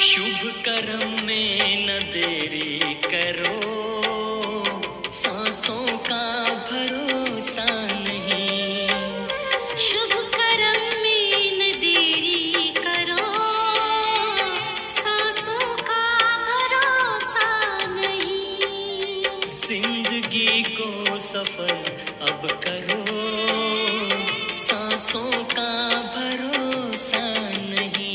शुभ कर्म में न देरी करो, सांसों का भरोसा नहीं। शुभ कर्म में न देरी करो, सांसों का भरोसा नहीं। जिंदगी को सफल अब करो, सांसों का भरोसा नहीं।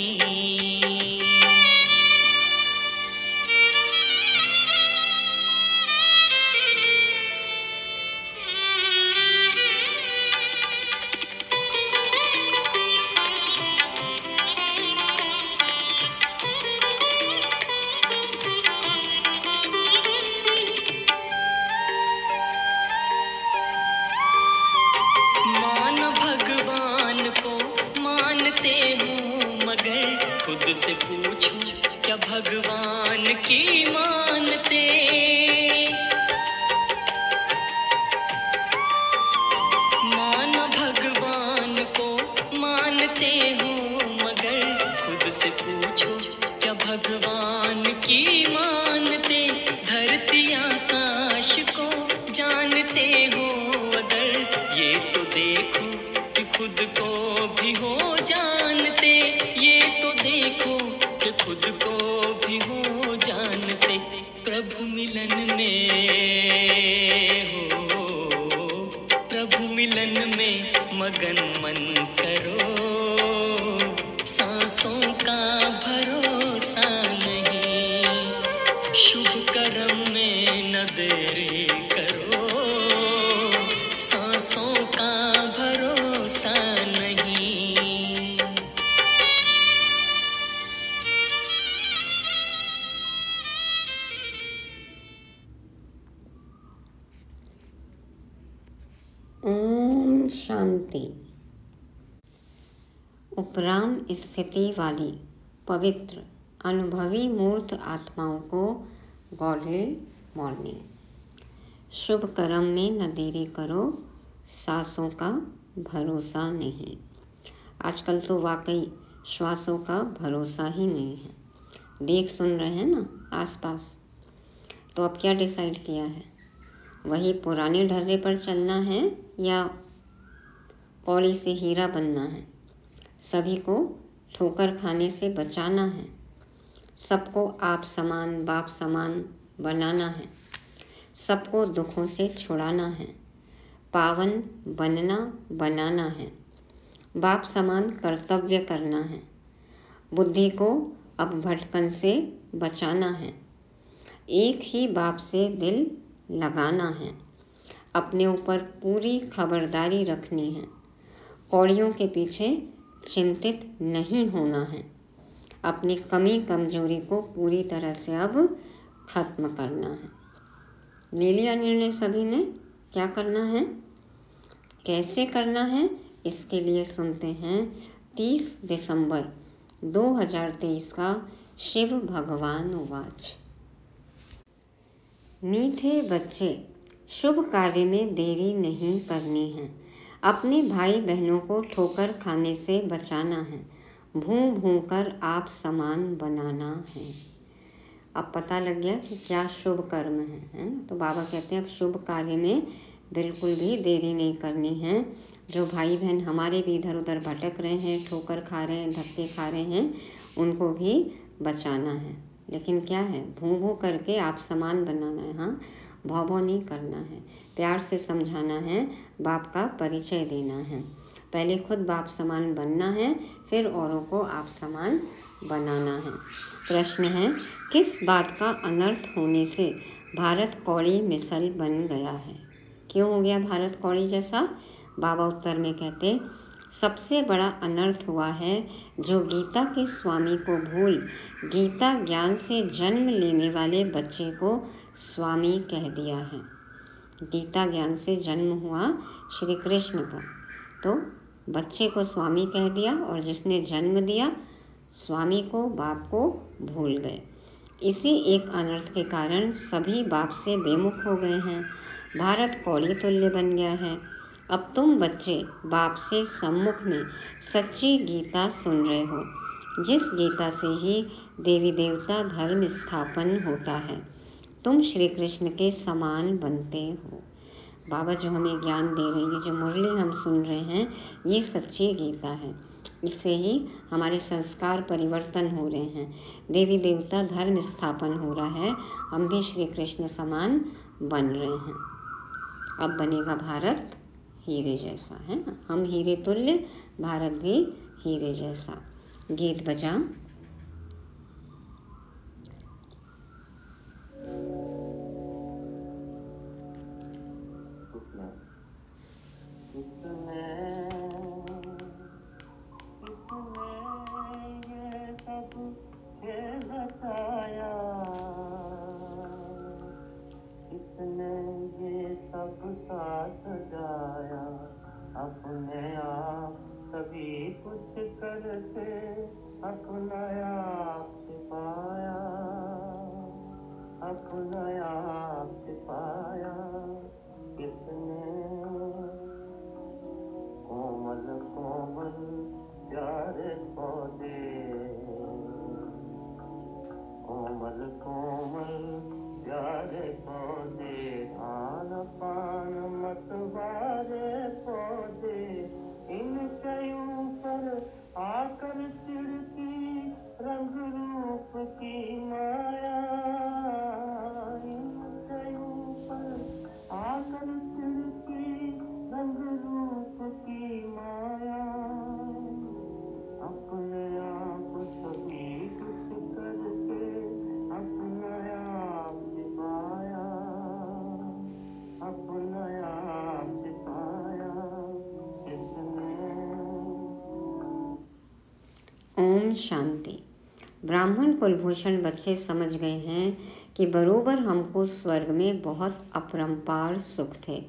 मान भगवान को मानते हो, मगर खुद से पूछो क्या भगवान की मानते। मान भगवान को मानते हो, मगर खुद से पूछो क्या भगवान की मानते। धरती आकाश को जानते हो अगर, ये तो देखो कि खुद को भी हो जानते। ये तो देखो कि खुद को भी हो जानते। प्रभु मिलन में हो, प्रभु मिलन में मगन मन करो, सांसों का भरोसा नहीं। शुभ कर्म में न देरी करो, सांसों का भरोसा नहीं। ओम शांति। उपराम स्थिति वाली पवित्र अनुभवी मूर्त आत्माओं को गॉडली मॉर्निंग। शुभ कर्म में न देरी करो, सांसों का भरोसा नहीं। आजकल तो वाकई श्वासों का भरोसा ही नहीं है। देख सुन रहे हैं ना आसपास, तो अब क्या डिसाइड किया है? वही पुराने ढर्रे पर चलना है या कौड़ी से हीरा बनना है? सभी को ठोकर खाने से बचाना है, सबको आप समान बाप समान बनाना है, सबको दुखों से छुड़ाना है, पावन बनना बनाना है, बाप समान कर्तव्य करना है, बुद्धि को अब भटकन से बचाना है, एक ही बाप से दिल लगाना है, अपने ऊपर पूरी खबरदारी रखनी है, कौड़ियों के पीछे चिंतित नहीं होना है, अपनी कमी कमजोरी को पूरी तरह से अब खत्म करना है। ले लिया निर्णय सभी ने? क्या करना है, कैसे करना है? इसके लिए सुनते हैं 30 दिसंबर 2023 का शिव भगवान वाच। मीठे बच्चे, शुभ कार्य में देरी नहीं करनी है। अपने भाई बहनों को ठोकर खाने से बचाना है, भूं भूं कर आप समान बनाना है। अब पता लग गया कि क्या शुभ कर्म है ना? तो बाबा कहते हैं अब शुभ कार्य में बिल्कुल भी देरी नहीं करनी है। जो भाई बहन हमारे भी इधर उधर भटक रहे हैं, ठोकर खा रहे हैं, धक्के खा रहे हैं, उनको भी बचाना है। लेकिन क्या है, भूं भूं करके आप समान बनाना है। हाँ, भौ भौ नहीं करना है, प्यार से समझाना है, बाप का परिचय देना है। पहले खुद बाप समान बनना है, फिर औरों को आप समान बनाना है। प्रश्न है, किस बात का अनर्थ होने से भारत कौड़ी मिसल बन गया है? क्यों हो गया भारत कौड़ी जैसा? बाबा उत्तर में कहते, सबसे बड़ा अनर्थ हुआ है जो गीता के स्वामी को भूल गीता ज्ञान से जन्म लेने वाले बच्चे को स्वामी कह दिया है। गीता ज्ञान से जन्म हुआ श्री कृष्ण का, तो बच्चे को स्वामी कह दिया, और जिसने जन्म दिया स्वामी को, बाप को भूल गए। इसी एक अनर्थ के कारण सभी बाप से बेमुख हो गए हैं। भारत कौड़ी तुल्य बन गया है। अब तुम बच्चे बाप से सम्मुख में सच्ची गीता सुन रहे हो, जिस गीता से ही देवी देवता धर्म स्थापन होता है। तुम श्री कृष्ण के समान बनते हो। बाबा जो हमें ज्ञान दे रही है, जो मुरली हम सुन रहे हैं, ये सच्ची गीता है। इससे ही हमारे संस्कार परिवर्तन हो रहे हैं, देवी देवता धर्म स्थापन हो रहा है, हम भी श्री कृष्ण समान बन रहे हैं। अब बनेगा भारत हीरे जैसा, है ना। हम हीरे तुल्य, भारत भी हीरे जैसा। गीत बजा। इसने ये सब साथ सजाया, अपने आप सभी कुछ करके अपना आप छिपाया, अपना आप छिपाया। किसने कोमल कोमल प्यारे पौधे, कोमल कोमल प्यारे पौधे, आन पान मतवारे पौधे, इनके ऊपर आकर छिड़की रंग रूप की माया, इनके ऊपर आकर छिड़की रंग रूप की माया। अपने आप सभी कुछ करके अपना आप छिपाया, अपना आप छिपाया। किसने? ओम शांति। ब्राह्मण कुलभूषण बच्चे समझ गए हैं कि बरोबर हमको स्वर्ग में बहुत अपरंपार सुख थे,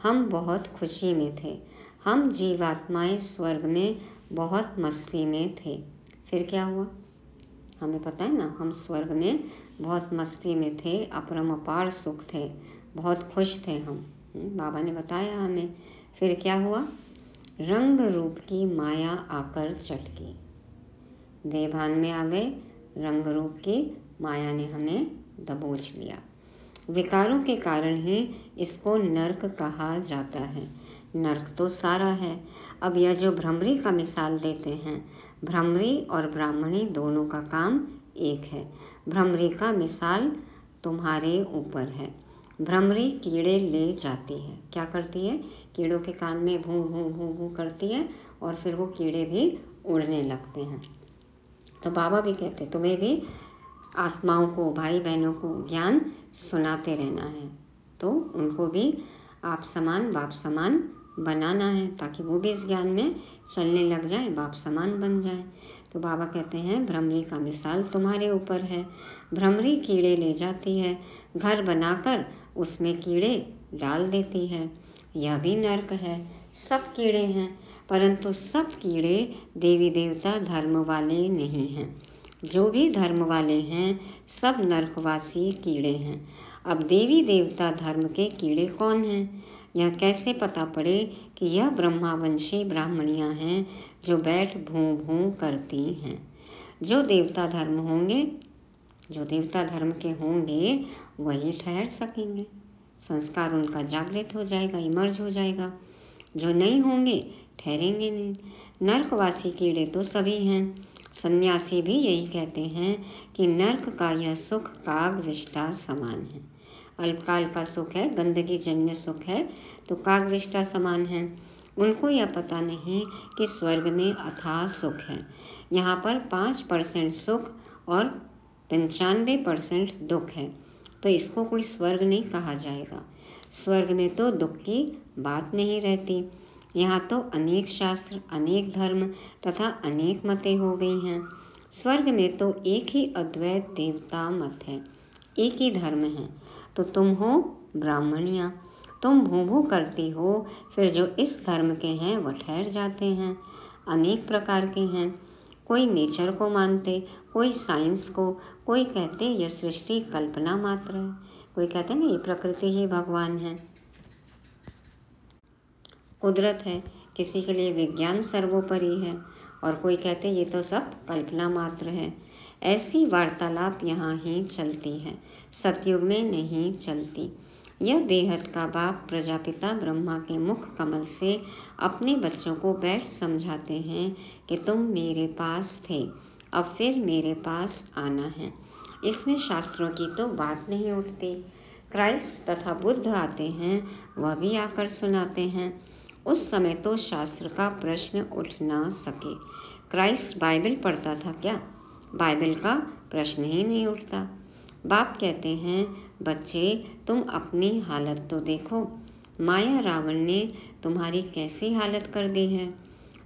हम बहुत खुशी में थे। हम जीवात्माएं स्वर्ग में बहुत मस्ती में थे। फिर क्या हुआ हमें पता है ना। हम स्वर्ग में बहुत मस्ती में थे, अपरंपार सुख थे, बहुत खुश थे हम। बाबा ने बताया हमें। फिर क्या हुआ, रंग रूप की माया आकर चटकी, देहभान में आ गए, रंग रूप की माया ने हमें दबोच लिया। विकारों के कारण ही इसको नरक कहा जाता है। नरक तो सारा है। अब यह जो भ्रमरी का मिसाल देते हैं, भ्रमरी और ब्राह्मणी दोनों का काम एक है। भ्रमरी का मिसाल तुम्हारे ऊपर है। भ्रमरी कीड़े ले जाती है। क्या करती है, कीड़ों के कान में भूं भूं भूं भूं करती है और फिर वो कीड़े भी उड़ने लगते हैं। तो बाबा भी कहते तुम्हें भी आत्माओं को, भाई बहनों को ज्ञान सुनाते रहना है, तो उनको भी आप समान बाप समान बनाना है, ताकि वो भी इस ज्ञान में चलने लग जाए, बाप समान बन जाए। तो बाबा कहते हैं भ्रमरी का मिसाल तुम्हारे ऊपर है। भ्रमरी कीड़े ले जाती है, घर बनाकर उसमें कीड़े डाल देती है। यह भी नरक है। सब कीड़े हैं, परंतु सब कीड़े देवी देवता धर्म वाले नहीं हैं। जो भी धर्म वाले हैं सब नरकवासी कीड़े हैं। अब देवी देवता धर्म के कीड़े कौन हैं, यह कैसे पता पड़े कि यह ब्रह्मावंशी ब्राह्मणियां हैं जो बैठ भूं भूं करती हैं। जो देवता धर्म होंगे, जो देवता धर्म के होंगे वही ठहर सकेंगे, संस्कार उनका जागृत हो जाएगा, इमर्ज हो जाएगा। जो नहीं होंगे ठहरेंगे नहीं। नरकवासी कीड़े तो सभी हैं। सन्यासी भी यही कहते हैं कि नरक का यह सुख काग विष्ठा समान है। अल्पकाल का सुख है, गंदगी जन्य सुख है, तो काग विष्ठा समान है। उनको यह पता नहीं कि स्वर्ग में अथाह सुख है। यहाँ पर 5% सुख और 95% दुख है, तो इसको कोई स्वर्ग नहीं कहा जाएगा। स्वर्ग में तो दुख की बात नहीं रहती। यहाँ तो अनेक शास्त्र, अनेक धर्म तथा अनेक मतें हो गई हैं। स्वर्ग में तो एक ही अद्वैत देवता मत है, एक ही धर्म है। तो तुम हो ब्राह्मणियाँ, तुम भूं भूं करती हो, फिर जो इस धर्म के हैं वह ठहर जाते हैं। अनेक प्रकार के हैं, कोई नेचर को मानते, कोई साइंस को, कोई कहते यह सृष्टि कल्पना मात्र है, कोई कहते हैं ना ये प्रकृति ही भगवान है, कुदरत है। किसी के लिए विज्ञान सर्वोपरि है और कोई कहते ये तो सब कल्पना मात्र है। ऐसी वार्तालाप यहाँ ही चलती है, सतयुग में नहीं चलती। यह बेहद का बाप प्रजापिता ब्रह्मा के मुख कमल से अपने बच्चों को बैठ समझाते हैं कि तुम मेरे पास थे, अब फिर मेरे पास आना है। इसमें शास्त्रों की तो बात नहीं उठती। क्राइस्ट तथा बुद्ध आते हैं, वह भी आकर सुनाते हैं। उस समय तो शास्त्र का प्रश्न उठ ना सके। क्राइस्ट बाइबल पढ़ता था क्या? बाइबल का प्रश्न ही नहीं उठता। बाप कहते हैं, बच्चे तुम अपनी हालत तो देखो, माया रावण ने तुम्हारी कैसी हालत कर दी है।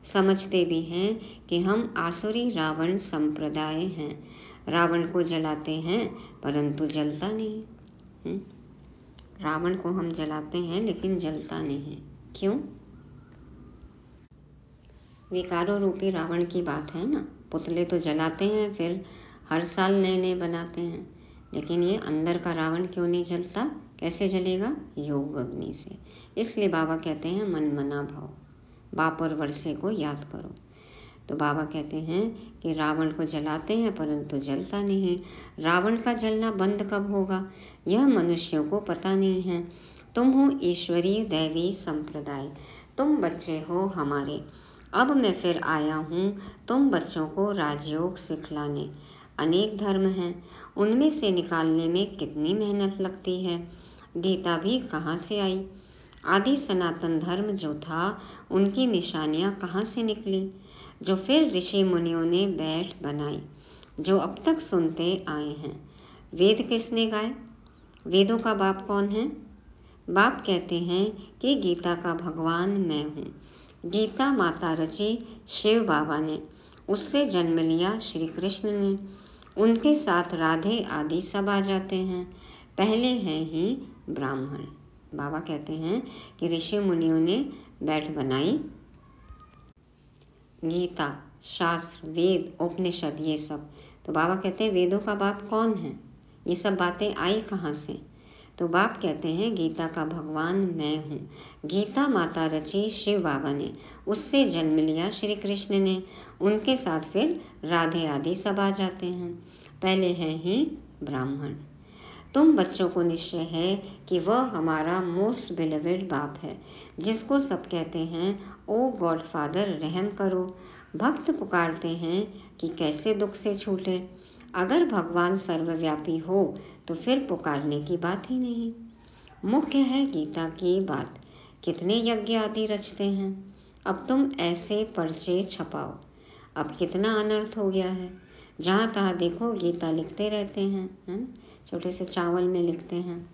समझते भी हैं कि हम आसुरी रावण संप्रदाय हैं। रावण को जलाते हैं परंतु जलता नहीं। रावण को हम जलाते हैं लेकिन जलता नहीं। क्यों? विकारों रूपी रावण की बात है ना। पुतले तो जलाते हैं, फिर हर साल नए नए बनाते हैं, लेकिन ये अंदर का रावण क्यों नहीं जलता? कैसे जलेगा? योग अग्नि से। इसलिए बाबा कहते हैं मन मना भाव, बाप और वर्षे को याद करो। तो बाबा कहते हैं कि रावण को जलाते हैं परंतु जलता नहीं। रावण का जलना बंद कब होगा, यह मनुष्यों को पता नहीं है। तुम हो ईश्वरीय दैवी संप्रदाय, तुम बच्चे हो हमारे। अब मैं फिर आया हूँ तुम बच्चों को राजयोग सिखलाने। अनेक धर्म हैं, उनमें से निकालने में कितनी मेहनत लगती है। गीता भी कहाँ से आई? आदि सनातन धर्म जो था, उनकी निशानियाँ कहाँ से निकली, जो फिर ऋषि मुनियों ने बैठ बनाई, जो अब तक सुनते आए हैं। वेद किसने गाए? वेदों का बाप कौन है? बाप कहते हैं कि गीता का भगवान मैं हूँ। गीता माता रची शिव बाबा ने, उससे जन्म लिया श्री कृष्ण ने, उनके साथ राधे आदि सब आ जाते हैं। पहले हैं ही ब्राह्मण। बाबा कहते हैं कि ऋषि मुनियों ने बैठ बनाई गीता, शास्त्र, वेद, उपनिषद, ये सब। तो बाबा कहते हैं वेदों का बाप कौन है? ये सब बातें आई कहाँ से? तो बाप कहते हैं गीता का भगवान मैं हूँ। गीता माता रची शिव बाबा ने, उससे जन्म लिया श्री कृष्ण ने, उनके साथ फिर राधे आदि सब आ जाते हैं। पहले है ही ब्राह्मण। तुम बच्चों को निश्चय है कि वह हमारा मोस्ट बिलीवेड बाप है, जिसको सब कहते हैं ओ गॉड फादर रहम करो। भक्त पुकारते हैं कि कैसे दुख से छूटे। अगर भगवान सर्वव्यापी हो तो फिर पुकारने की बात ही नहीं। मुख्य है गीता की बात। कितने यज्ञ आदि रचते हैं। अब तुम ऐसे पर्चे छपाओ। अब कितना अनर्थ हो गया है। जहाँ तहाँ देखो गीता लिखते रहते हैं, है ना? छोटे से चावल में लिखते हैं,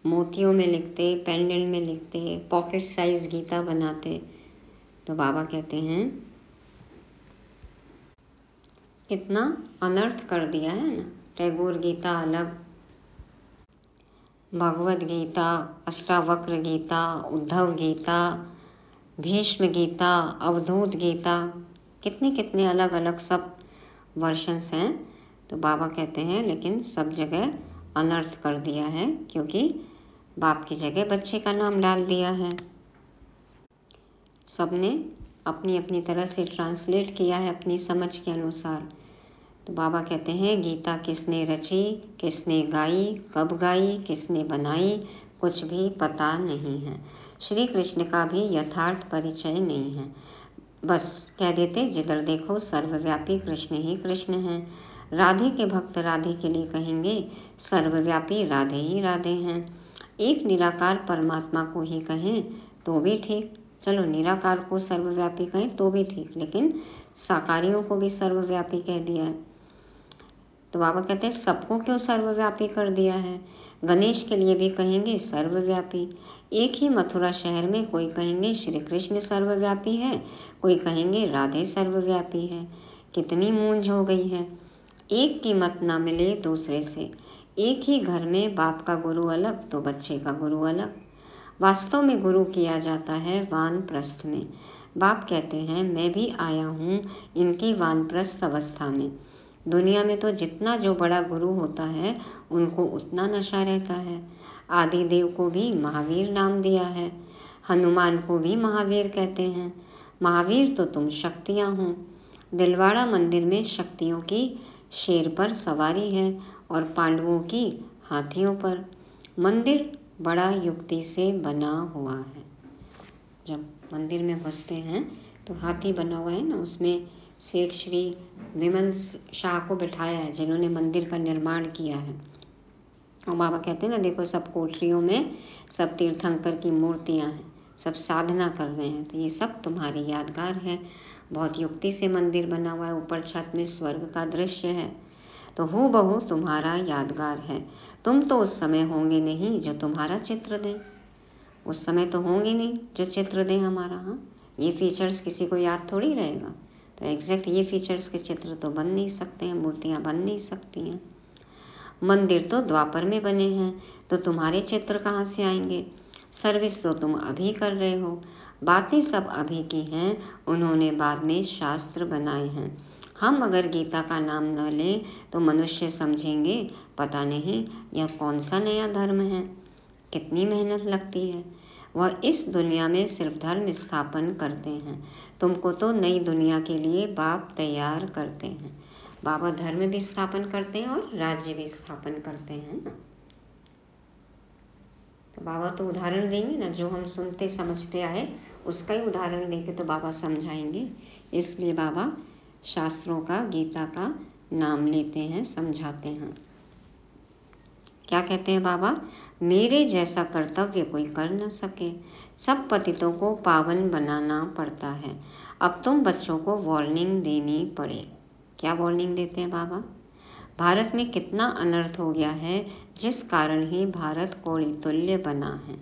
मोतियों में लिखते, पेंडेंट में लिखते, पॉकेट साइज गीता बनाते। तो बाबा कहते हैं कितना अनर्थ कर दिया है ना। टैगोर गीता अलग, भगवद गीता, अष्टावक्र गीता, उद्धव गीता, भीष्म गीता, अवधूत गीता, कितने कितने अलग अलग सब वर्शंस हैं। तो बाबा कहते हैं लेकिन सब जगह अनर्थ कर दिया है, क्योंकि बाप की जगह बच्चे का नाम डाल दिया है। सबने अपनी अपनी तरह से ट्रांसलेट किया है अपनी समझ के अनुसार। तो बाबा कहते हैं गीता किसने रची, किसने गाई, कब गाई, किसने बनाई, कुछ भी पता नहीं है। श्री कृष्ण का भी यथार्थ परिचय नहीं है। बस कह देते जिधर देखो सर्वव्यापी कृष्ण ही कृष्ण हैं। राधे के भक्त राधे के लिए कहेंगे सर्वव्यापी राधे ही राधे हैं। एक निराकार परमात्मा को ही कहें तो भी ठीक, चलो निराकार को सर्वव्यापी कहें तो भी ठीक, लेकिन साकारियों को भी सर्वव्यापी कह दिया है। तो बाबा कहते हैं सबको क्यों सर्वव्यापी कर दिया है। गणेश के लिए भी कहेंगे सर्वव्यापी। एक ही मथुरा शहर में कोई कहेंगे श्री कृष्ण सर्वव्यापी है, कोई कहेंगे राधे सर्वव्यापी है। कितनी मूंज हो गई है। एक की मत ना मिले दूसरे से। एक ही घर में बाप का गुरु अलग तो बच्चे का गुरु अलग। वास्तव में गुरु किया जाता है वानप्रस्थ में। बाप कहते हैं मैं भी आया हूँ इनकी वानप्रस्थ अवस्था में। दुनिया में तो जितना जो बड़ा गुरु होता है उनको उतना नशा रहता है। आदिदेव को भी महावीर नाम दिया है, हनुमान को भी महावीर कहते हैं। महावीर तो तुम शक्तियाँ हो। दिलवाड़ा मंदिर में शक्तियों की शेर पर सवारी है और पांडवों की हाथियों पर। मंदिर बड़ा युक्ति से बना हुआ है। जब मंदिर में घुसते हैं तो हाथी बना हुआ है ना, उसमें सेठ श्री विमल शाह को बिठाया है जिन्होंने मंदिर का निर्माण किया है। और बाबा कहते हैं ना, देखो सब कोठरियों में सब तीर्थंकर की मूर्तियां हैं, सब साधना कर रहे हैं, तो ये सब तुम्हारी यादगार है। बहुत युक्ति से मंदिर बना हुआ है, ऊपर छत में स्वर्ग का दृश्य है, तो हूबहू तुम्हारा यादगार है। तुम तो उस समय होंगे नहीं जो तुम्हारा चित्र दें, उस समय तो होंगे नहीं जो चित्र दें हमारा। हाँ, ये फीचर्स किसी को याद थोड़ी रहेगा, तो एग्जैक्ट ये फीचर्स के चित्र तो बन नहीं सकते हैं, मूर्तियाँ बन नहीं सकती हैं। मंदिर तो द्वापर में बने हैं, तो तुम्हारे चित्र कहाँ से आएंगे? सर्विस तो तुम अभी कर रहे हो, बातें सब अभी की हैं, उन्होंने बाद में शास्त्र बनाए हैं। हम अगर गीता का नाम न लें तो मनुष्य समझेंगे पता नहीं यह कौन सा नया धर्म है। कितनी मेहनत लगती है, वह इस दुनिया में सिर्फ धर्म स्थापन करते हैं, तुमको तो नई दुनिया के लिए बाप तैयार करते हैं। बाबा धर्म भी स्थापन करते हैं और राज्य भी स्थापन करते हैं ना। तो बाबा तो उदाहरण देंगे ना, जो हम सुनते समझते आए उसका ही उदाहरण देके तो बाबा समझाएंगे। इसलिए बाबा शास्त्रों का, गीता का नाम लेते हैं, समझाते हैं। क्या कहते हैं बाबा? मेरे जैसा कर्तव्य कोई कर न सके, सब पतितों को पावन बनाना पड़ता है। अब तुम बच्चों को वार्निंग देनी पड़े। क्या वार्निंग देते हैं बाबा? भारत में कितना अनर्थ हो गया है, जिस कारण ही भारत कौड़ी तुल्य बना है।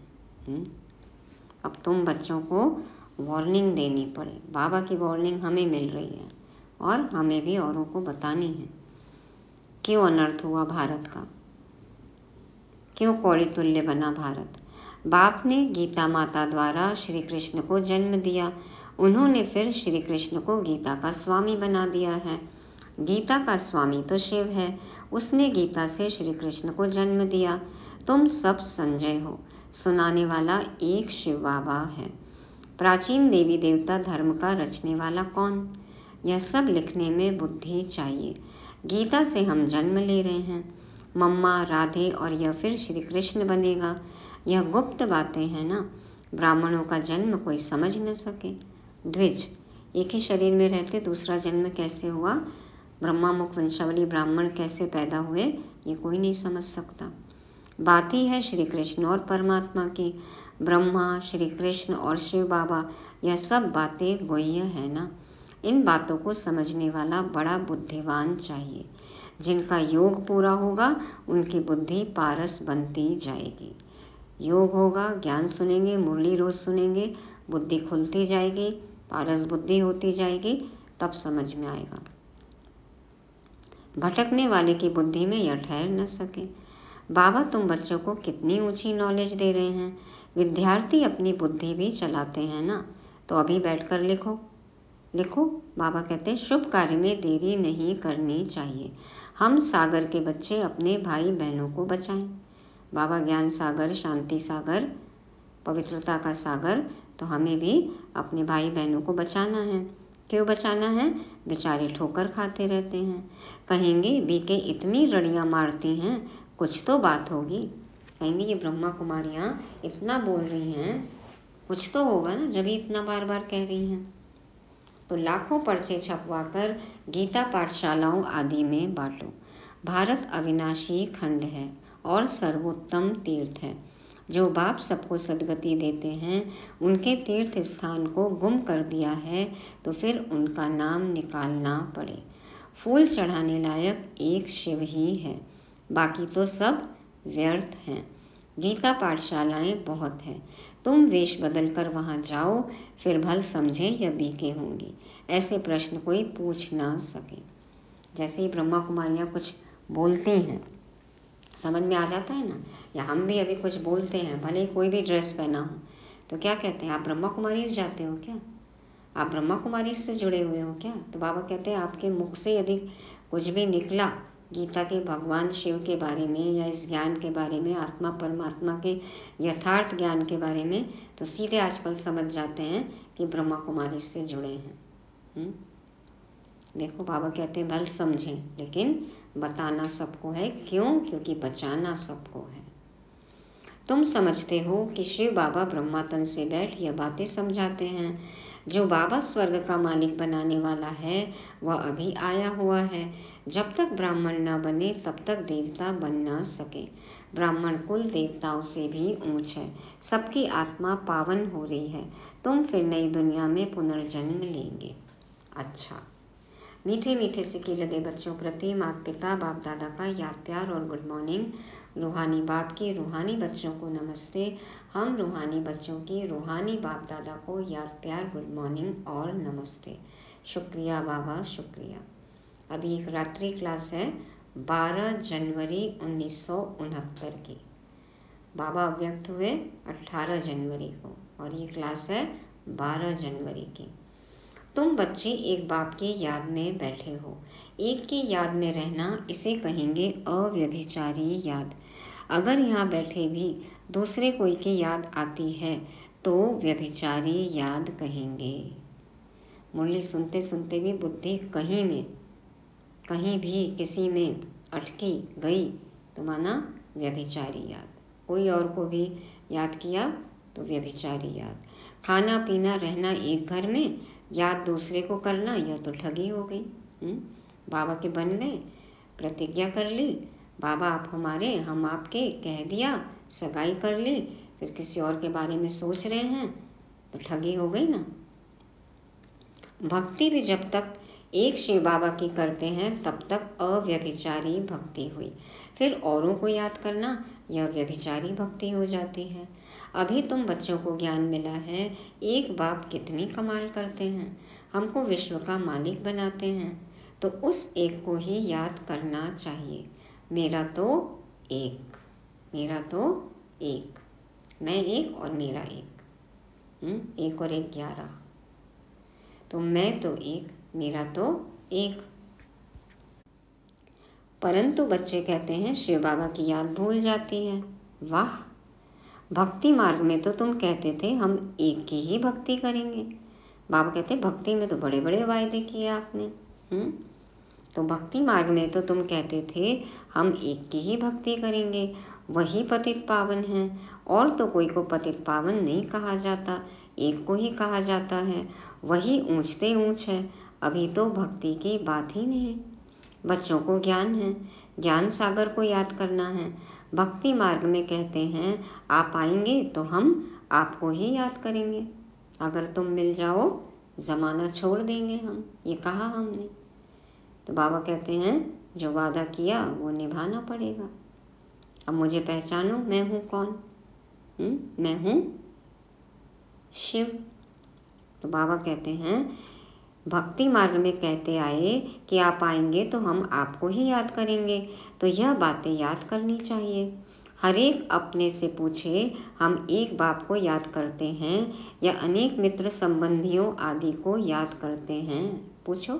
अब तुम बच्चों को वार्निंग देनी पड़े। बाबा की वार्निंग हमें मिल रही है और हमें भी औरों को बतानी है। क्यों अनर्थ हुआ भारत का, क्यों कौड़ी तुल्य बना भारत? बाप ने गीता माता द्वारा श्री कृष्ण को जन्म दिया, उन्होंने फिर श्री कृष्ण को गीता का स्वामी बना दिया है। गीता का स्वामी तो शिव है, उसने गीता से श्री कृष्ण को जन्म दिया। तुम सब संजय हो, सुनाने वाला एक शिव बाबा है। प्राचीन देवी देवता धर्म का रचने वाला कौन? यह सब लिखने में बुद्धि चाहिए। गीता से हम जन्म ले रहे हैं, मम्मा, राधे और यह फिर श्री कृष्ण बनेगा। यह गुप्त बातें हैं ना, ब्राह्मणों का जन्म कोई समझ न सके। द्विज, एक ही शरीर में रहते दूसरा जन्म कैसे हुआ? ब्रह्मा मुख वंशावली ब्राह्मण कैसे पैदा हुए, ये कोई नहीं समझ सकता। बात ही है श्री कृष्ण और परमात्मा की। ब्रह्मा, श्री कृष्ण और शिव बाबा, यह सब बातें गुह्य है ना। इन बातों को समझने वाला बड़ा बुद्धिमान चाहिए। जिनका योग पूरा होगा उनकी बुद्धि पारस बनती जाएगी। योग होगा, ज्ञान सुनेंगे, मुरली रोज सुनेंगे, बुद्धि खुलती जाएगी, पारस बुद्धि होती जाएगी, तब समझ में आएगा। भटकने वाले की बुद्धि में यह ठहर न सके। बाबा तुम बच्चों को कितनी ऊंची नॉलेज दे रहे हैं। विद्यार्थी अपनी बुद्धि भी चलाते हैं ना, तो अभी बैठकर लिखो लिखो। बाबा कहते हैं शुभ कार्य में देरी नहीं करनी चाहिए। हम सागर के बच्चे अपने भाई बहनों को बचाएं। बाबा ज्ञान सागर, शांति सागर, पवित्रता का सागर, तो हमें भी अपने भाई बहनों को बचाना है। क्यों बचाना है? बेचारे ठोकर खाते रहते हैं। कहेंगे बीके इतनी रड़ियाँ मारती हैं, कुछ तो बात होगी। कहेंगे ये ब्रह्मा कुमारियाँ इतना बोल रही हैं, कुछ तो होगा ना, जब इतना बार बार कह रही हैं। तो लाखों पर्चे छपवाकर गीता पाठशालाओं आदि में बांटो। भारत अविनाशी खंड है और सर्वोत्तम तीर्थ है। जो बाप सबको सदगति देते हैं, उनके तीर्थ स्थान को गुम कर दिया है, तो फिर उनका नाम निकालना पड़े। फूल चढ़ाने लायक एक शिव ही है, बाकी तो सब व्यर्थ हैं। गीता पाठशालाएं बहुत है, तुम वेश बदल कर वहाँ जाओ, फिर भल समझे या बीके होंगी। ऐसे प्रश्न कोई पूछ ना सके। जैसे ही ब्रह्मा कुमारियाँ कुछ बोलती हैं, समझ में आ जाता है ना, या हम भी अभी कुछ बोलते हैं, भले ही कोई भी ड्रेस पहना हो, तो क्या कहते हैं, आप ब्रह्मा कुमारी से जाते हो क्या? आप ब्रह्मा कुमारी से जुड़े हुए हो क्या? तो बाबा कहते हैं आपके मुख से यदि कुछ भी निकला गीता के, भगवान शिव के बारे में, या इस ज्ञान के बारे में, आत्मा परमात्मा के यथार्थ ज्ञान के बारे में, तो सीधे आजकल समझ जाते हैं कि ब्रह्मा कुमारी से जुड़े हैं। देखो बाबा कहते हैं भल समझें, लेकिन बताना सबको है। क्यों? क्योंकि बचाना सबको है। तुम समझते हो कि शिव बाबा ब्रह्मा तन से बैठ यह बातें समझाते हैं। जो बाबा स्वर्ग का मालिक बनाने वाला है वह अभी आया हुआ है। जब तक ब्राह्मण न बने तब तक देवता बन न सके। ब्राह्मण कुल देवताओं से भी ऊंच है। सबकी आत्मा पावन हो रही है। तुम फिर नई दुनिया में पुनर्जन्म लेंगे। अच्छा, मीठे मीठे सिक्के हृदय बच्चों प्रति माता पिता बाप दादा का याद प्यार और गुड मॉर्निंग। रूहानी बाप की रूहानी बच्चों को नमस्ते। हम रूहानी बच्चों की रूहानी बाप दादा को याद प्यार गुड मॉर्निंग और नमस्ते। शुक्रिया बाबा, शुक्रिया। अभी एक रात्रि क्लास है 12 जनवरी 1969 की। बाबा अव्यक्त हुए 18 जनवरी को और ये क्लास है 12 जनवरी की। तुम बच्चे एक बाप की याद में बैठे हो। एक की याद में रहना इसे कहेंगे अव्यभिचारी याद। अगर यहाँ बैठे भी दूसरे कोई की याद आती है तो व्यभिचारी याद कहेंगे। मुरली सुनते सुनते भी बुद्धि कहीं भी किसी में अटकी गई तो माना व्यभिचारी याद। कोई और को भी याद किया तो व्यभिचारी याद। खाना पीना रहना एक घर में, याद दूसरे को करना, यह तो ठगी हो गई। बाबा के बन गए, प्रतिज्ञा कर ली, बाबा आप हमारे हम आपके कह दिया, सगाई कर ली, फिर किसी और के बारे में सोच रहे हैं तो ठगी हो गई ना। भक्ति भी जब तक एक शिव बाबा की करते हैं तब तक अव्यभिचारी भक्ति हुई। फिर औरों को याद करना यह व्यभिचारी भक्ति हो जाती है। अभी तुम बच्चों को ज्ञान मिला है एक बाप कितनी कमाल करते हैं, हमको विश्व का मालिक बनाते हैं, तो उस एक को ही याद करना चाहिए। मेरा तो एक, मैं एक और मेरा एक, एक और एक 11। तो मैं तो एक, मेरा तो एक। परंतु बच्चे कहते हैं शिव बाबा की याद भूल जाती है। वाह, भक्ति मार्ग में तो तुम कहते थे हम एक की ही भक्ति करेंगे। बाबा कहते भक्ति में तो बड़े बड़े वायदे किए आपने। तो भक्ति मार्ग में तो तुम कहते थे हम एक की ही भक्ति करेंगे, वही पतित पावन है। और तो कोई को पतित पावन नहीं कहा जाता, एक को ही कहा जाता है, वही ऊंचते ऊंच है। अभी तो भक्ति की बात ही नहीं। बच्चों को ज्ञान है, ज्ञान सागर को याद करना है। भक्ति मार्ग में कहते हैं आप आएंगे तो हम आपको ही याद करेंगे। अगर तुम मिल जाओ जमाना छोड़ देंगे हम, ये कहा हमने। तो बाबा कहते हैं जो वादा किया वो निभाना पड़ेगा। अब मुझे पहचानो, मैं हूँ कौन? मैं हूँ शिव। तो बाबा कहते हैं भक्ति मार्ग में कहते आए कि आप आएंगे तो हम आपको ही याद करेंगे, तो यह बातें याद करनी चाहिए। हर एक अपने से पूछे हम एक बाप को याद करते हैं या अनेक मित्र संबंधियों आदि को याद करते हैं। पूछो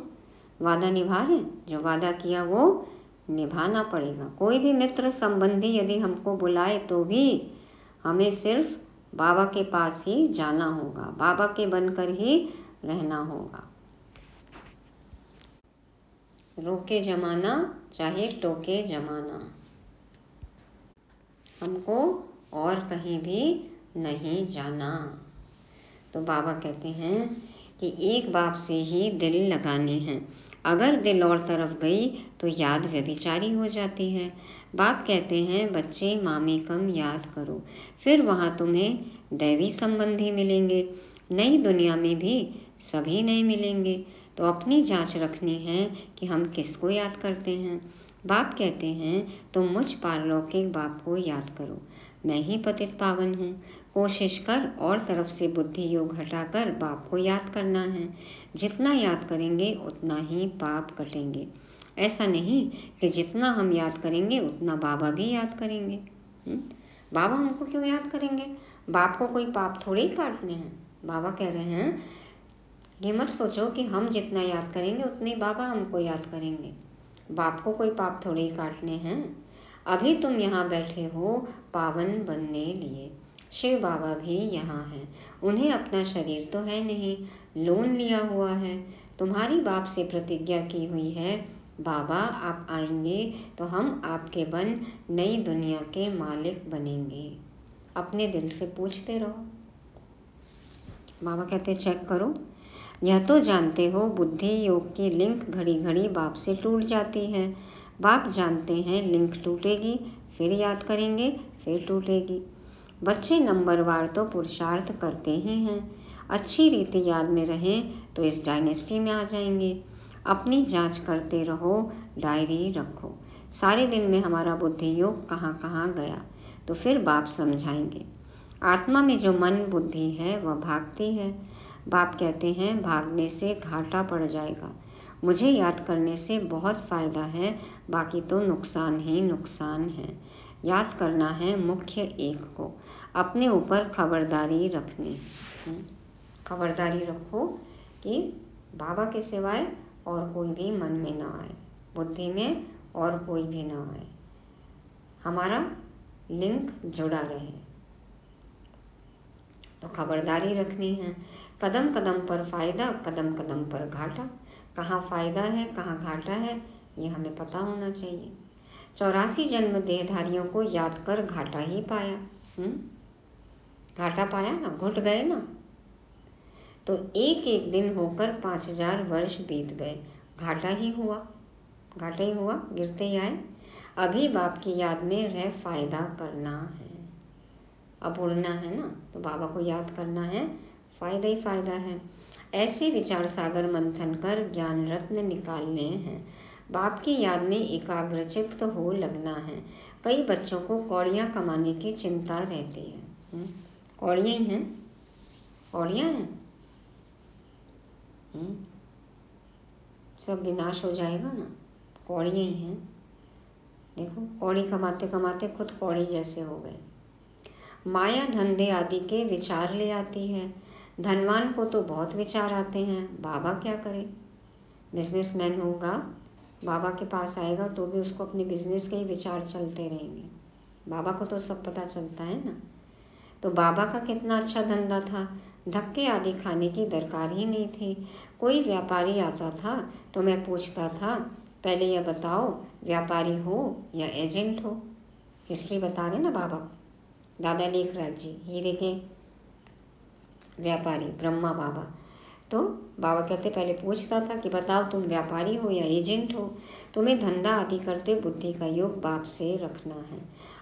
वादा निभा रहे? जो वादा किया वो निभाना पड़ेगा। कोई भी मित्र संबंधी यदि हमको बुलाए तो भी हमें सिर्फ बाबा के पास ही जाना होगा, बाबा के बनकर ही रहना होगा। रोके जमाना चाहे टोके जमाना, हमको और कहीं भी नहीं जाना। तो बाबा कहते हैं कि एक बाप से ही दिल लगाने हैं। अगर दिल और तरफ गई तो याद व्यभिचारी हो जाती है। बाप कहते हैं बच्चे मामे कम याद करो, फिर वहाँ तुम्हें दैवी संबंधी मिलेंगे। नई दुनिया में भी सभी नए मिलेंगे। तो अपनी जांच रखनी है कि हम किसको याद करते हैं। बाप कहते हैं तुम मुझ पारलौकिक बाप को याद करो, मैं ही पतित पावन हूँ। कोशिश कर और तरफ से बुद्धि योग हटाकर बाप को याद करना है। जितना याद करेंगे उतना ही पाप कटेंगे। ऐसा नहीं कि जितना हम याद करेंगे उतना बाबा भी याद करेंगे। बाबा हमको क्यों याद करेंगे? बाप को कोई पाप थोड़े ही काटने हैं। बाबा कह रहे हैं ये मत सोचो कि हम जितना याद करेंगे उतने ही बाबा हमको याद करेंगे। बाप को कोई पाप थोड़े ही काटने हैं। अभी तुम यहाँ बैठे हो पावन बनने लिए। शिव बाबा भी यहाँ हैं। उन्हें अपना शरीर तो है नहीं, लोन लिया हुआ है। तुम्हारी बाप से प्रतिज्ञा की हुई है, बाबा आप आएंगे तो हम आपके बन नई दुनिया के मालिक बनेंगे। अपने दिल से पूछते रहो। बाबा कहते चेक करो। यह तो जानते हो बुद्धि योग की लिंक घड़ी घड़ी बाप से टूट जाती है। बाप जानते हैं लिंक टूटेगी, फिर याद करेंगे, फिर टूटेगी। बच्चे नंबरवार तो पुरुषार्थ करते ही हैं। अच्छी रीति याद में रहें तो इस डायनेस्टी में आ जाएंगे। अपनी जांच करते रहो, डायरी रखो। सारे दिन में हमारा बुद्धि योग कहाँ कहाँ गया, तो फिर बाप समझाएंगे। आत्मा में जो मन बुद्धि है वह भागती है। बाप कहते हैं भागने से घाटा पड़ जाएगा। मुझे याद करने से बहुत फ़ायदा है, बाकी तो नुकसान ही नुकसान है। याद करना है मुख्य एक को, अपने ऊपर खबरदारी रखनी। खबरदारी रखो कि बाबा के सिवाय और कोई भी मन में ना आए, बुद्धि में और कोई भी ना आए, हमारा लिंक जुड़ा रहे। तो खबरदारी रखनी है। कदम कदम पर फायदा, कदम कदम पर घाटा। कहाँ फायदा है, कहाँ घाटा है, ये हमें पता होना चाहिए। 84 जन्म देहधारियों को याद कर घाटा ही पाया। घाटा पाया ना, घुट गए ना। तो एक एक दिन होकर 5000 वर्ष बीत गए, घाटा ही हुआ, घाटा ही हुआ, गिरते ही आए। अभी बाप की याद में रह फायदा करना है। अब उड़ना है ना, तो बाबा को याद करना है, फायदा ही फायदा है। ऐसे विचार सागर मंथन कर ज्ञान रत्न निकालने हैं। बाप की याद में एकाग्रचित्त हो लगना है। कई बच्चों को कौड़ियाँ कमाने की चिंता रहती है। कौड़ियाँ ही हैं, कौड़ियाँ हैं, सब विनाश हो जाएगा ना, कौड़ियाँ ही हैं। देखो कौड़ी कमाते कमाते खुद कौड़ी जैसे हो गए। माया धंधे आदि के विचार ले आती है। धनवान को तो बहुत विचार आते हैं, बाबा क्या करे। बिजनेसमैन होगा, बाबा के पास आएगा तो भी उसको अपने बिजनेस के ही विचार चलते रहेंगे। बाबा को तो सब पता चलता है ना। तो बाबा का कितना अच्छा धंधा था, धक्के आदि खाने की दरकार ही नहीं थी। कोई व्यापारी आता था तो मैं पूछता था, पहले यह बताओ व्यापारी हो या एजेंट हो। हिस्ट्री बता रहे ना बाबा। दादा लेखराज जी हीरे के व्यापारी ब्रह्मा बाबा। तो बाबा कहते पहले पूछता था कि बताओ तुम व्यापारी हो या एजेंट हो। तुम्हें धंधा आदि करते बुद्धि का योग बाप से रखना है।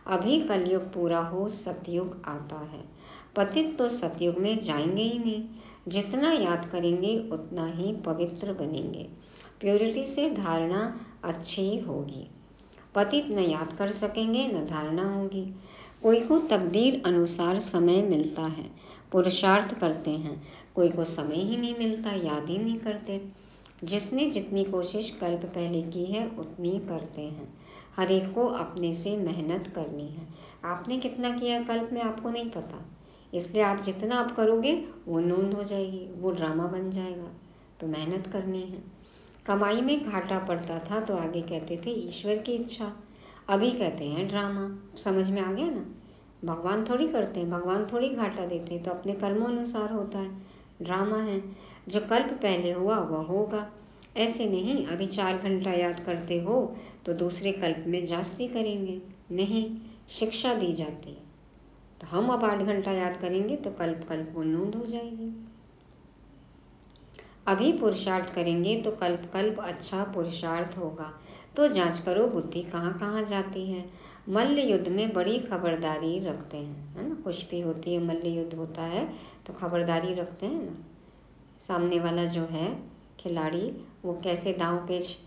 अभी कलयुग पूरा हो, सतयुग आता है। पतित तो सतयुग में जाएंगे ही नहीं। जितना याद करेंगे उतना ही पवित्र बनेंगे। प्योरिटी से धारणा अच्छी होगी। पतित न याद कर सकेंगे न धारणा होगी। कोई को तकदीर अनुसार समय मिलता है, पुरुषार्थ करते हैं। कोई को समय ही नहीं मिलता, याद ही नहीं करते। जिसने जितनी कोशिश कल्प पहले की है उतनी करते हैं। हर एक को अपने से मेहनत करनी है। आपने कितना किया कल्प में आपको नहीं पता, इसलिए आप जितना आप करोगे वो नोंद हो जाएगी, वो ड्रामा बन जाएगा। तो मेहनत करनी है। कमाई में घाटा पड़ता था तो आगे कहते थे ईश्वर की इच्छा, अभी कहते हैं ड्रामा। समझ में आ गया ना। भगवान थोड़ी करते हैं, भगवान थोड़ी घाटा देते हैं, तो अपने कर्मों अनुसार होता है, ड्रामा है। जो कल्प पहले हुआ वह होगा। ऐसे नहीं अभी 4 घंटा याद करते हो तो दूसरे कल्प में जास्ती करेंगे, नहीं, शिक्षा दी जाती है। तो हम अब 8 घंटा याद करेंगे तो कल्प कल्प को नोंद हो जाएगी। अभी पुरुषार्थ करेंगे तो कल्प कल्प अच्छा पुरुषार्थ होगा। तो जांच करो बुद्धि कहाँ कहाँ जाती है। मल्ल युद्ध में बड़ी खबरदारी रखते हैं, है ना। कुश्ती होती है, मल्ल युद्ध होता है तो खबरदारी रखते हैं ना। सामने वाला जो है खिलाड़ी वो कैसे दांव पेच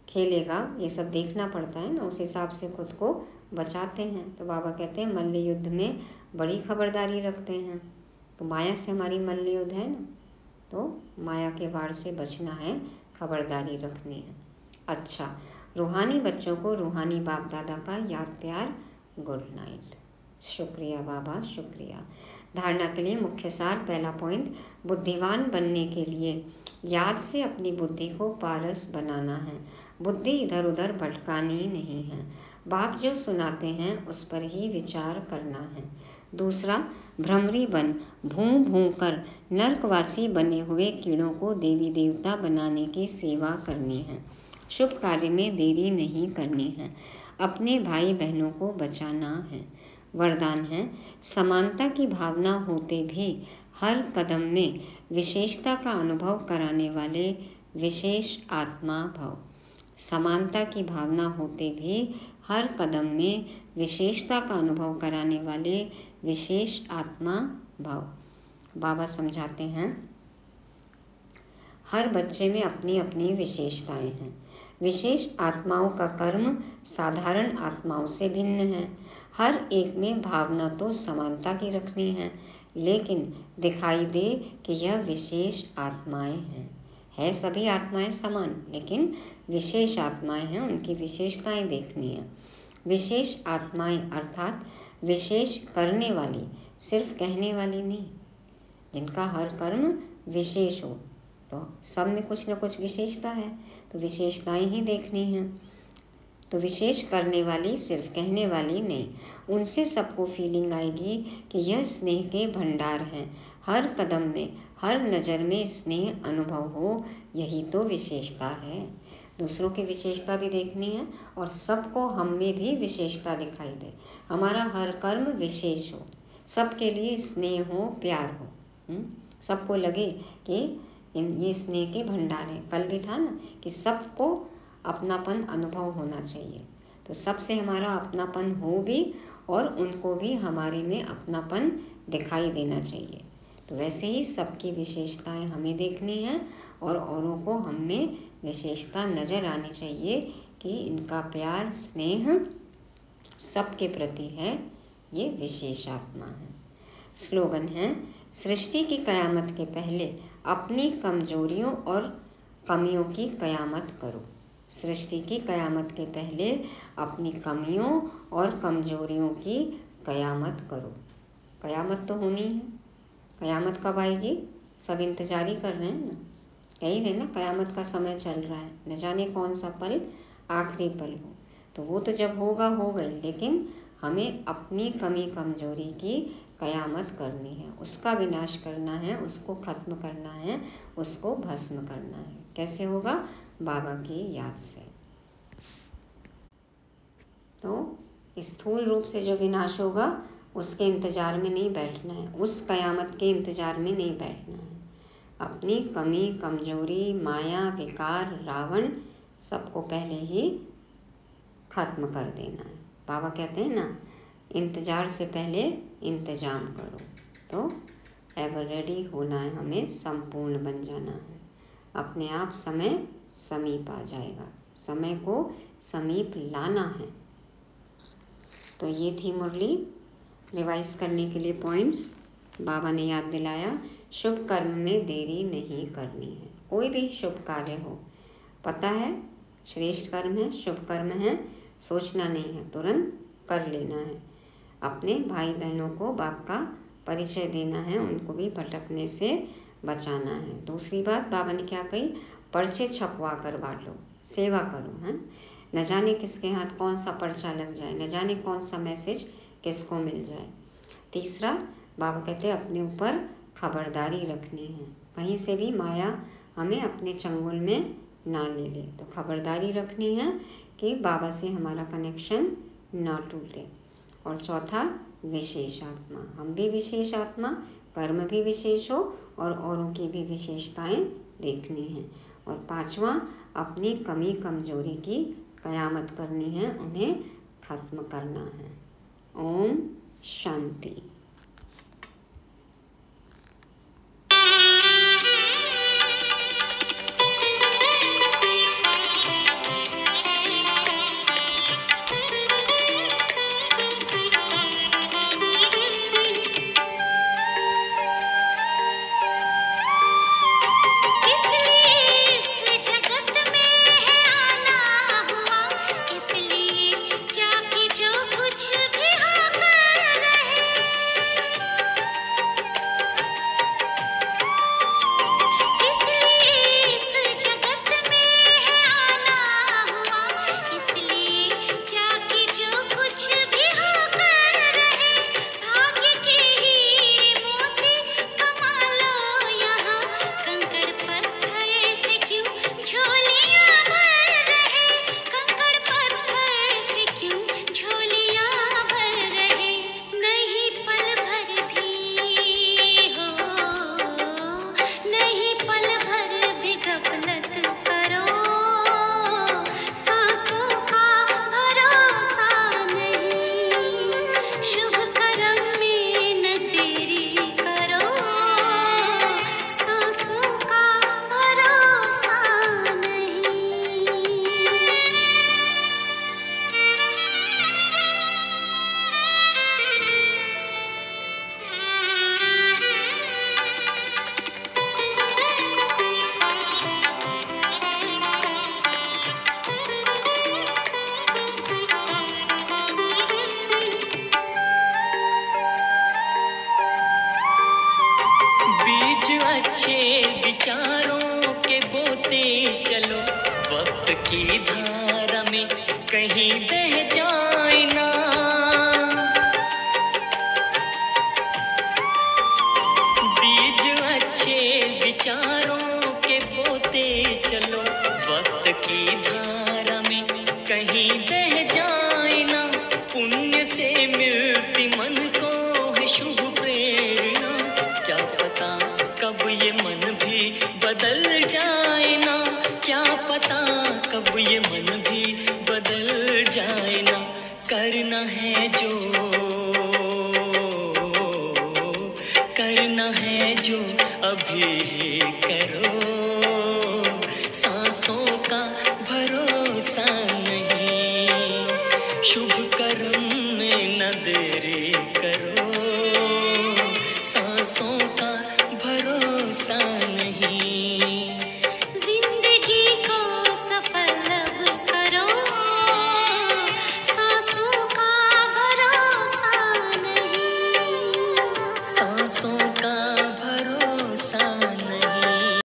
खेलेगा ये सब देखना पड़ता है ना, उस हिसाब से खुद को बचाते हैं। तो बाबा कहते हैं मल्ल युद्ध में बड़ी खबरदारी रखते हैं। तो माया से हमारी मल्ल युद्ध है ना, तो माया के वार से बचना है, खबरदारी रखनी है। अच्छा, रूहानी बच्चों को रूहानी बाप दादा का याद प्यार, गुड नाइट। शुक्रिया बाबा, शुक्रिया। धारणा के लिए मुख्य सार, पहला पॉइंट, बुद्धिवान बनने के लिए याद से अपनी बुद्धि को पारस बनाना है। बुद्धि इधर उधर भटकानी नहीं है। बाप जो सुनाते हैं उस पर ही विचार करना है। दूसरा, भ्रमरी बन भूं भूं कर नरकवासी बने हुए कीड़ों को देवी देवता बनाने की सेवा करनी है। शुभ कार्य में देरी नहीं करनी है। अपने भाई बहनों को बचाना है। वरदान है, समानता की भावना होते भी हर कदम में विशेषता का अनुभव कराने वाले विशेष आत्मा भव। समानता की भावना होते भी हर कदम में विशेषता का अनुभव कराने वाले विशेष आत्मा भव। बाबा समझाते हैं, हर बच्चे में अपनी अपनी विशेषताएं हैं। विशेष आत्माओं का कर्म साधारण आत्माओं से भिन्न है। हर एक में भावना तो समानता की रखनी है, लेकिन दिखाई दे कि यह विशेष आत्माएं हैं। है सभी आत्माएं समान, लेकिन विशेष आत्माएं हैं, उनकी विशेषताएं देखनी है। विशेष आत्माएं अर्थात विशेष करने वाली, सिर्फ कहने वाली नहीं। जिनका हर कर्म विशेष हो, तो सब में कुछ न कुछ विशेषता है, तो विशेषताएं ही देखनी है। तो विशेष करने वाली, सिर्फ कहने वाली नहीं। उनसे सबको फीलिंग आएगी कि यह स्नेह के भंडार हैं। हर कदम में, हर नज़र में स्नेह अनुभव हो, यही तो विशेषता है। दूसरों की विशेषता भी देखनी है और सबको हम में भी विशेषता दिखाई दे। हमारा हर कर्म विशेष हो, सबके लिए स्नेह हो, प्यार हो। सबको लगे कि ये स्नेह के भंडार है। कल भी था ना कि सबको अपनापन अनुभव होना चाहिए, तो सबसे हमारा अपनापन हो भी और उनको भी हमारे में अपनापन दिखाई देना चाहिए। तो वैसे ही सबकी विशेषताएं हमें देखनी है और औरों को हम में विशेषता नजर आनी चाहिए कि इनका प्यार स्नेह सबके प्रति है, ये विशेष आत्मा है। स्लोगन है, सृष्टि की कयामत के पहले अपनी कमजोरियों और कमियों की कयामत करो। सृष्टि की कयामत के पहले अपनी कमियों और कमजोरियों की कयामत करो। कयामत तो होनी है। कयामत कब आएगी? सब इंतजार ही कर रहे हैं ना, यही है ना, कयामत का समय चल रहा है। न जाने कौन सा पल आखिरी पल हो, तो वो तो जब होगा हो गई, लेकिन हमें अपनी कमी कमजोरी की कयामत करनी है, उसका विनाश करना है, उसको खत्म करना है, उसको भस्म करना है। कैसे होगा? बाबा की याद से। तो स्थूल रूप से जो विनाश होगा उसके इंतजार में नहीं बैठना है, उस कयामत के इंतजार में नहीं बैठना है। अपनी कमी कमजोरी, माया, विकार, रावण सबको पहले ही खत्म कर देना है। बाबा कहते हैं ना, इंतजार से पहले इंतजाम करो। तो एवर रेडी होना है, हमें संपूर्ण बन जाना है। अपने आप समय समीप आ जाएगा, समय को समीप लाना है। तो ये थी मुरली। रिवाइज करने के लिए पॉइंट्स बाबा ने याद दिलाया। शुभ कर्म में देरी नहीं करनी है। कोई भी शुभ कार्य हो, पता है श्रेष्ठ कर्म है, शुभ कर्म है, सोचना नहीं है, तुरंत कर लेना है। अपने भाई बहनों को बाप का परिचय देना है, उनको भी भटकने से बचाना है। दूसरी बात बाबा ने क्या कही? पर्चे छपवा कर बांटो, सेवा करो। हैं, न जाने किसके हाथ कौन सा पर्चा लग जाए, न जाने कौन सा मैसेज किसको मिल जाए। तीसरा, बाबा कहते हैं अपने ऊपर खबरदारी रखनी है, कहीं से भी माया हमें अपने चंगुल में ना ले ले। तो खबरदारी रखनी है कि बाबा से हमारा कनेक्शन ना टूटे। और चौथा, विशेष आत्मा, हम भी विशेष आत्मा, कर्म भी विशेष हो और औरों की भी विशेषताएं देखनी है। और पांचवा, अपनी कमी कमजोरी की कयामत करनी है, उन्हें खत्म करना है। ओम शांति। इसलिए क्या कि जो कुछ भी होकर रहे। में कहीं बह जाए ना। बीज अच्छे विचारों के बोते चलो, वक्त की धारा में कहीं बह जाए ना। पुण्य से मिलती मन को है शुभ प्रेरणा, क्या पता कब ये मन भी बदल जाए ना। क्या पता कब ये मन भी बदल जाए ना। करना है जो, करना है जो अभी ही